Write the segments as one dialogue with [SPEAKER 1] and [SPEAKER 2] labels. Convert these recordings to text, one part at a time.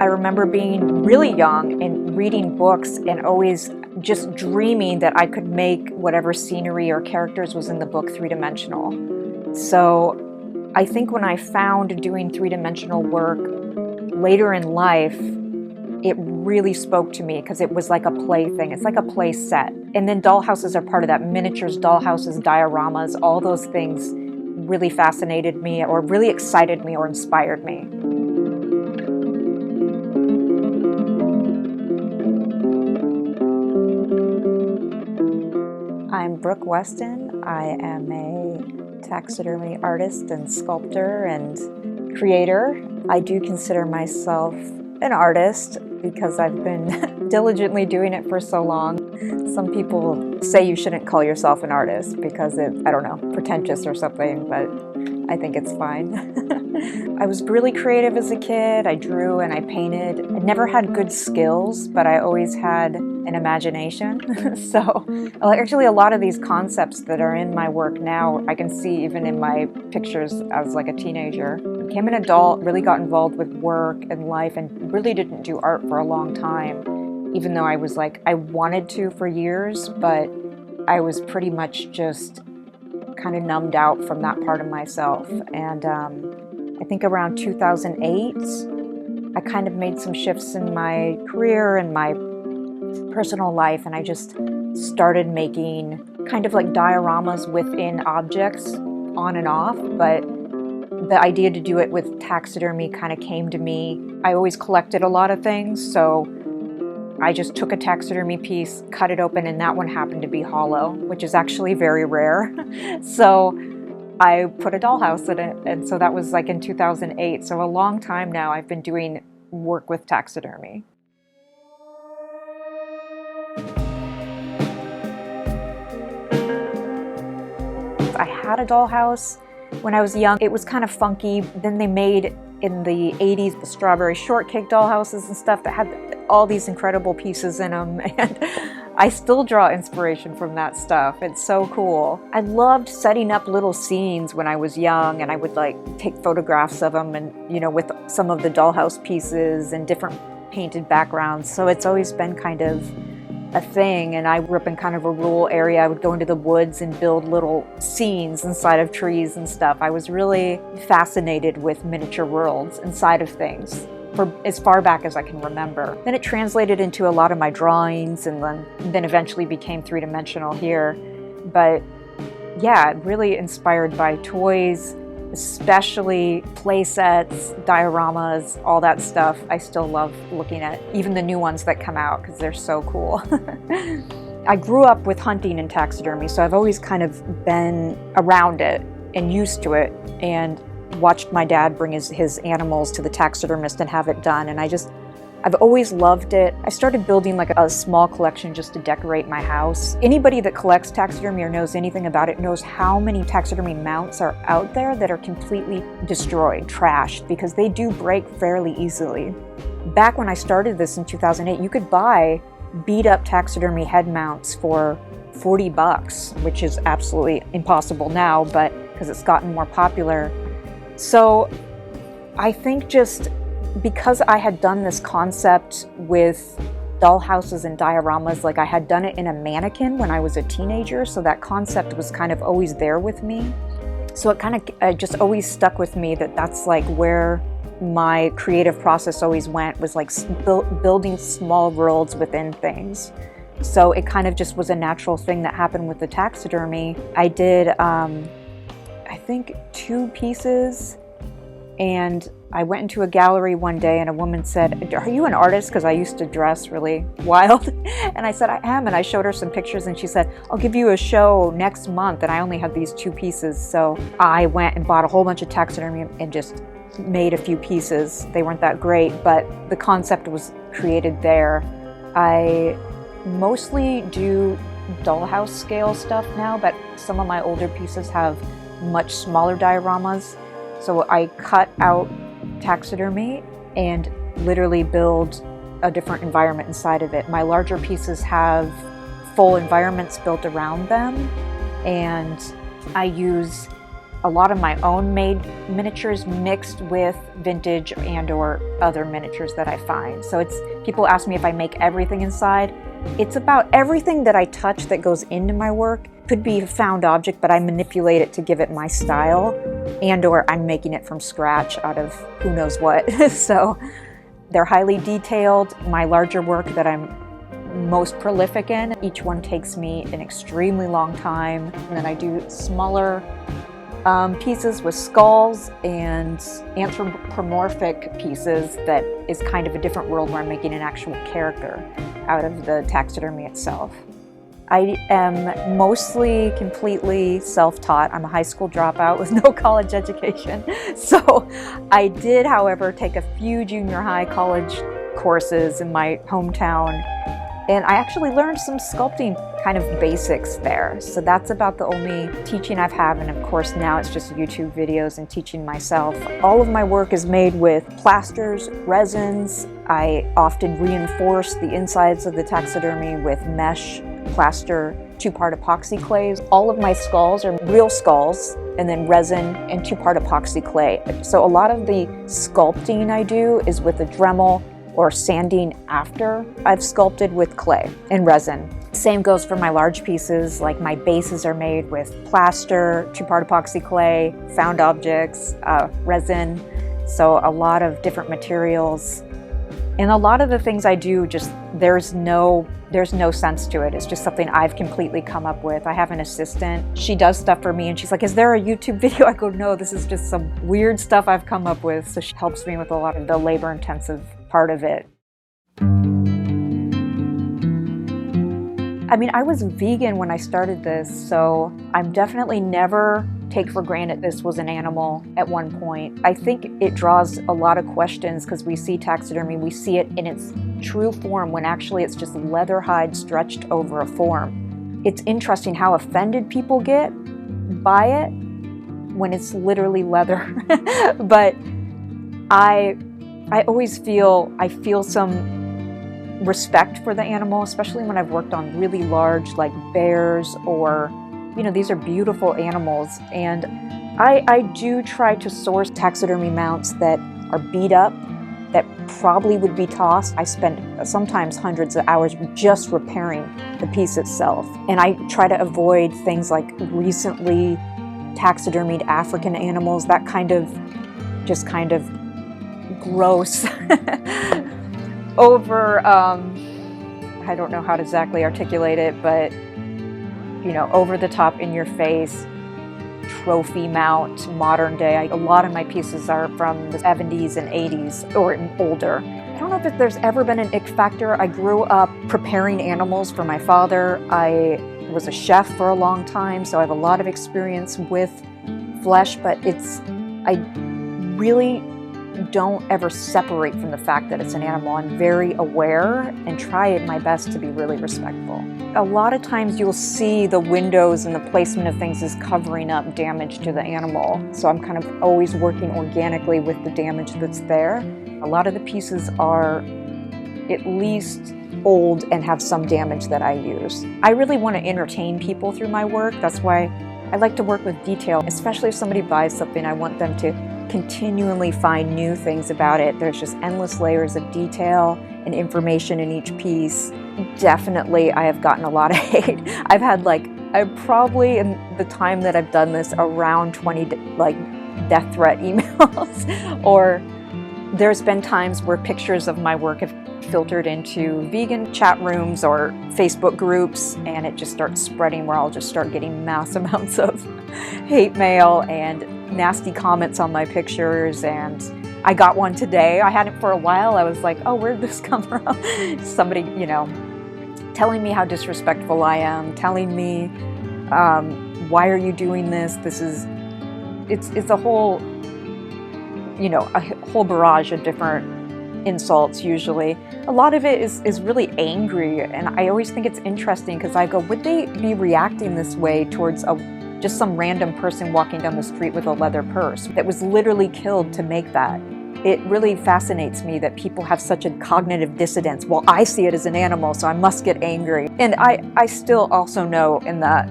[SPEAKER 1] I remember being really young and reading books and always just dreaming that I could make whatever scenery or characters was in the book three-dimensional. So I think when I found doing three-dimensional work later in life, it really spoke to me because it was like a play thing. It's like a play set. And then dollhouses are part of that. Miniatures, dollhouses, dioramas, all those things really fascinated me or really excited me or inspired me. I'm Brooke Weston. I am a taxidermy artist and sculptor and creator. I do consider myself an artist because I've been diligently doing it for so long. Some people say you shouldn't call yourself an artist because it's, I don't know, pretentious or something, but I think it's fine. I was really creative as a kid. I drew and I painted. I never had good skills, but I always had an imagination. So actually a lot of these concepts that are in my work now, I can see even in my pictures as like a teenager. Became an adult, really got involved with work and life and really didn't do art for a long time, even though I was like, I wanted to for years, but I was pretty much just kind of numbed out from that part of myself. And I think around 2008, I kind of made some shifts in my career and my personal life, and I just started making kind of like dioramas within objects on and off, but the idea to do it with taxidermy kind of came to me. I always collected a lot of things, so I just took a taxidermy piece, cut it open, and that one happened to be hollow, which is actually very rare. So I put a dollhouse in it, and so that was like in 2008. So a long time now I've been doing work with taxidermy. I had a dollhouse when I was young. It was kind of funky. Then they made in the 80s the strawberry shortcake dollhouses and stuff that had all these incredible pieces in them, and I still draw inspiration from that stuff. It's so cool. I loved setting up little scenes when I was young, and I would like take photographs of them and, you know, with some of the dollhouse pieces and different painted backgrounds. So it's always been kind of a thing, and I grew up in kind of a rural area. I would go into the woods and build little scenes inside of trees and stuff. I was really fascinated with miniature worlds inside of things for as far back as I can remember. Then it translated into a lot of my drawings, and then eventually became three-dimensional here. But yeah, really inspired by toys, especially play sets, dioramas, all that stuff. I still love looking at even the new ones that come out because they're so cool. I grew up with hunting and taxidermy, so I've always kind of been around it and used to it, and watched my dad bring his animals to the taxidermist and have it done, and I've always loved it. I started building like a small collection just to decorate my house. Anybody that collects taxidermy or knows anything about it knows how many taxidermy mounts are out there that are completely destroyed, trashed, because they do break fairly easily. Back when I started this in 2008, you could buy beat up taxidermy head mounts for $40, which is absolutely impossible now, but because it's gotten more popular. So I think just because I had done this concept with dollhouses and dioramas, like I had done it in a mannequin when I was a teenager, so that concept was kind of always there with me. So it just always stuck with me that that's like where my creative process always went, was like building small worlds within things. So it kind of just was a natural thing that happened with the taxidermy. I did, I think 2 pieces, and I went into a gallery one day and a woman said, "Are you an artist?" Because I used to dress really wild. And I said, "I am." And I showed her some pictures and she said, "I'll give you a show next month." And I only had these 2 pieces. So I went and bought a whole bunch of taxidermy and just made a few pieces. They weren't that great, but the concept was created there. I mostly do dollhouse scale stuff now, but some of my older pieces have much smaller dioramas. So I cut out taxidermy and literally build a different environment inside of it. My larger pieces have full environments built around them, and I use a lot of my own made miniatures mixed with vintage and or other miniatures that I find. So people ask me if I make everything inside. It's about everything that I touch that goes into my work. Could be a found object, but I manipulate it to give it my style, and or I'm making it from scratch out of who knows what. So they're highly detailed. My larger work that I'm most prolific in, each one takes me an extremely long time. And then I do smaller pieces with skulls and anthropomorphic pieces that is kind of a different world where I'm making an actual character out of the taxidermy itself. I am mostly completely self-taught. I'm a high school dropout with no college education. So I did, however, take a few junior high college courses in my hometown, and I actually learned some sculpting kind of basics there. So that's about the only teaching I've had, and of course now it's just YouTube videos and teaching myself. All of my work is made with plasters, resins. I often reinforce the insides of the taxidermy with mesh, plaster, two-part epoxy clays. All of my skulls are real skulls, and then resin and two-part epoxy clay. So a lot of the sculpting I do is with a Dremel or sanding after I've sculpted with clay and resin. Same goes for my large pieces, like my bases are made with plaster, two-part epoxy clay, found objects, resin, so a lot of different materials. And a lot of the things I do, just there's no sense to it. It's just something I've completely come up with. I have an assistant. She does stuff for me and she's like, is there a YouTube video? I go, no, this is just some weird stuff I've come up with. So she helps me with a lot of the labor-intensive part of it. I mean, I was vegan when I started this, so I'm definitely never take for granted this was an animal at one point. I think it draws a lot of questions because we see taxidermy, we see it in its true form when actually it's just leather hide stretched over a form. It's interesting how offended people get by it when it's literally leather. But I always feel some respect for the animal, especially when I've worked on really large, like bears, or, you know, these are beautiful animals. And I do try to source taxidermy mounts that are beat up, that probably would be tossed. I spend sometimes hundreds of hours just repairing the piece itself. And I try to avoid things like recently taxidermied African animals, that kind of gross over, I don't know how to exactly articulate it, but, you know, over the top, in your face, trophy mount, modern day. A lot of my pieces are from the 70s and 80s or older. I don't know if there's ever been an ick factor. I grew up preparing animals for my father. I was a chef for a long time, so I have a lot of experience with flesh, but I really don't ever separate from the fact that it's an animal. I'm very aware and try my best to be really respectful. A lot of times you'll see the windows and the placement of things is covering up damage to the animal. So I'm kind of always working organically with the damage that's there. A lot of the pieces are at least old and have some damage that I use. I really want to entertain people through my work. That's why I like to work with detail, especially if somebody buys something. I want them to continually find new things about it. There's just endless layers of detail and information in each piece. Definitely, I have gotten a lot of hate. I've had I probably, in the time that I've done this, around 20 death threat emails. Or there's been times where pictures of my work have filtered into vegan chat rooms or Facebook groups, and it just starts spreading where I'll just start getting mass amounts of hate mail and nasty comments on my pictures. And I got one today. I hadn't for a while. I was like, oh, where'd this come from? Somebody, you know, telling me how disrespectful I am, telling me, why are you doing this? It's a whole, you know, a whole barrage of different insults usually. A lot of it is really angry, and I always think it's interesting because I go, would they be reacting this way towards just some random person walking down the street with a leather purse that was literally killed to make that? It really fascinates me that people have such a cognitive dissonance. Well, I see it as an animal, so I must get angry. And I still also know in that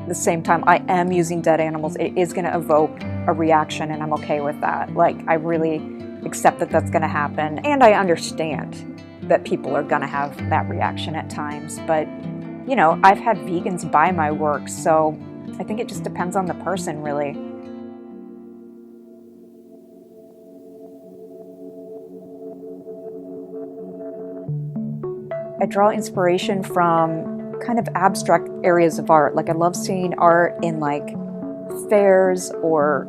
[SPEAKER 1] the same time, I am using dead animals. It is going to evoke a reaction, and I'm okay with that. Like, I really accept that that's going to happen, and I understand that people are going to have that reaction at times. But, you know, I've had vegans buy my work, so I think it just depends on the person, really. I draw inspiration from kind of abstract areas of art. Like, I love seeing art in like fairs or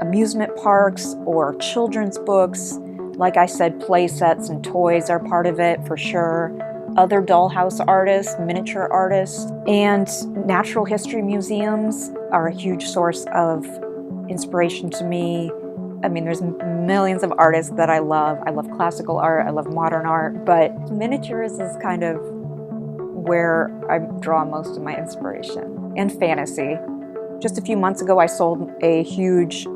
[SPEAKER 1] amusement parks or children's books. Like I said, play sets and toys are part of it for sure. Other dollhouse artists, miniature artists, and natural history museums are a huge source of inspiration to me. I mean, there's millions of artists that I love. I love classical art, I love modern art, but miniatures is kind of where I draw most of my inspiration. And fantasy. Just a few months ago, I sold a huge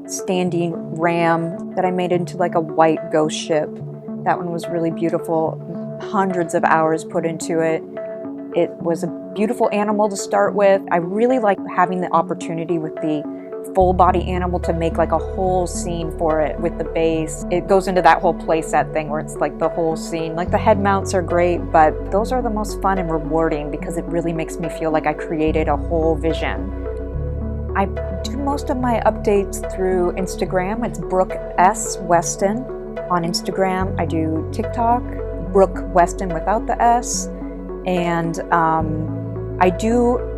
[SPEAKER 1] standing ram that I made into like a white ghost ship. That one was really beautiful. Hundreds of hours put into it. It was a beautiful animal to start with. I really like having the opportunity with the full body animal to make like a whole scene for it with the base. It goes into that whole playset thing where it's like the whole scene. Like, the head mounts are great, but those are the most fun and rewarding because it really makes me feel like I created a whole vision. I do most of my updates through Instagram. It's Brooke S. Weston on Instagram. I do TikTok, Brooke Weston without the S. And I do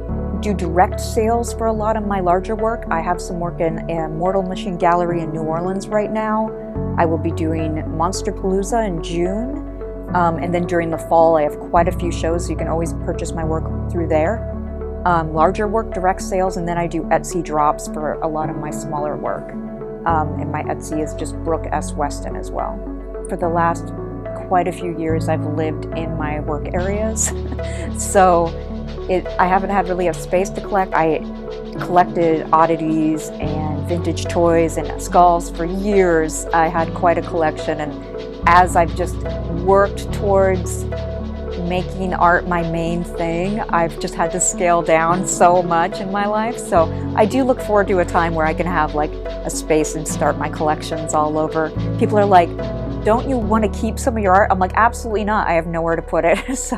[SPEAKER 1] direct sales for a lot of my larger work. I have some work in a Mortal Machine Gallery in New Orleans right now. I will be doing Monsterpalooza in June. And then during the fall, I have quite a few shows, so you can always purchase my work through there. Larger work, direct sales, and then I do Etsy drops for a lot of my smaller work. And my Etsy is just Brooke S. Weston as well. For the last quite a few years, I've lived in my work areas. So I haven't had really a space to collect. I collected oddities and vintage toys and skulls for years. I had quite a collection, and as I've just worked towards making art my main thing, I've just had to scale down so much in my life. So I do look forward to a time where I can have like a space and start my collections all over. People are like, don't you want to keep some of your art? I'm like, absolutely not. I have nowhere to put it. So